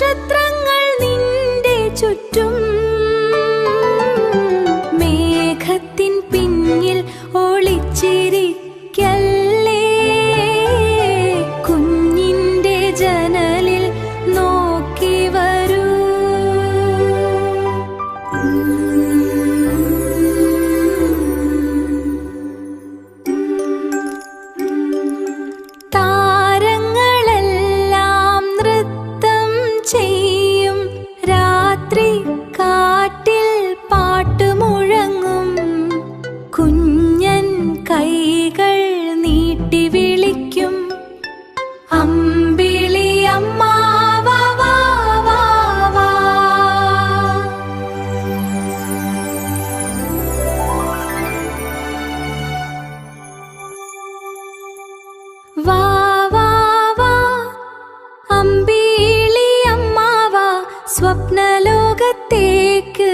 നക്ഷത്രങ്ങൾ നിന്റെ ചുറ്റും മേഘത്തിൻ പിന്നിൽ ഒളിച്ചിരിക്കല്ലേ. കുഞ്ഞിന്റെ ജനലിൽ നോക്കി വരൂ. താരങ്ങളെല്ലാം നൃത്തം ചെയ്യും. രാത്രി കാറ്റിൽ പാട്ടുമുഴങ്ങും. കുഞ്ഞൻ കൈകൾ നീട്ടി വിളിക്കും. അമ്പിളി അമ്മാവ വാ വാ വാ. വാ വാ വാ അമ്പിളി അമ്മാവ, സ്വപ്നലോകത്തേക്ക്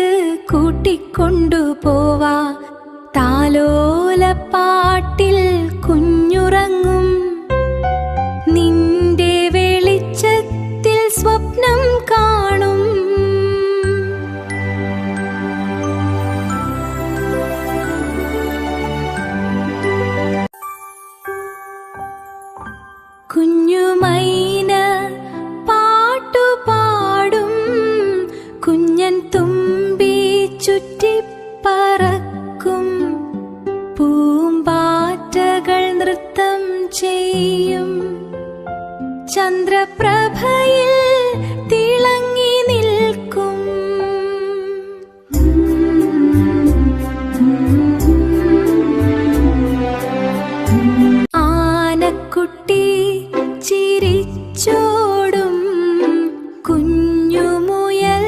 കൂട്ടിക്കൊണ്ടുപോവാ. താലോലപ്പാട്ടിൽ കുഞ്ഞുറങ്ങും. നിന്റെ വെളിച്ചത്തിൽ സ്വപ്നം കാണും. കുഞ്ഞുമൈന പാട്ടുപാടും. കുഞ്ഞൻ തുമ്പി ചുറ്റിപ്പറക്കും. പൂമ്പാറ്റകൾ നൃത്തം ചെയ്യും. ചന്ദ്രപ്രഭയിൽ തിളങ്ങി നിൽക്കും. ആനക്കുട്ടി ചിരിച്ചോടും. കുഞ്ഞുമുയൽ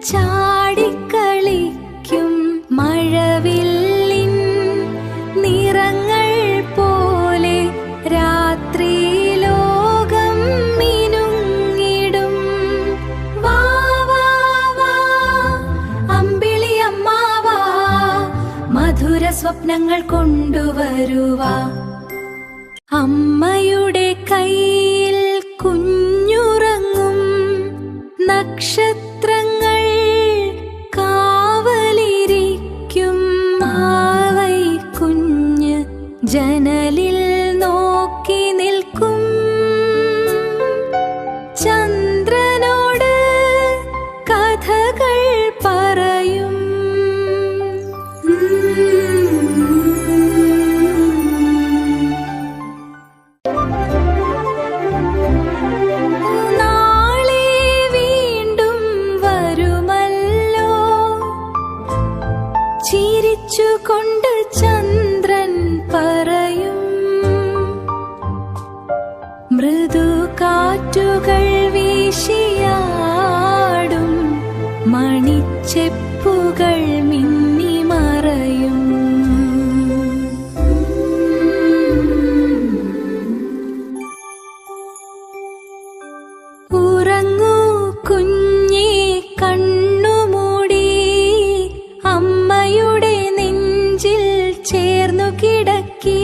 ചാടിക്കളിക്കും. മഴവില്ലിൻ നിറങ്ങൾ പോലെ രാത്രി ലോകം മിനുങ്ങിടും. വാ വാ വാ അമ്പിളി അമ്മാവ, മധുര സ്വപ്നങ്ങൾ കൊണ്ടുവരുവാ. അമ്മയുടെ കയ്യിൽ കുഞ്ഞുറങ്ങും. നക്ഷത്രങ്ങൾ കാവലിരിക്കും. മാവൈ കുഞ്ഞ് ജനലിൽ നോക്കി നിൽക്കും. ചന്ദ്രനോട് കഥകൾ പറയും. നാളെ വീണ്ടും വരുമല്ലോ. ചിരിച്ചുകൊണ്ട് ചന്ദ്രൻ പറയും. മൃദു കാറ്റുകൾ വീശിയാടും. മണിച്ചെപ്പുകൾ മിന്നി മറയും. ഉറങ്ങൂ കുഞ്ഞേ കണ്ണുമൂടി. അമ്മയുടെ നെഞ്ചിൽ ചേർന്നു കിടക്കി.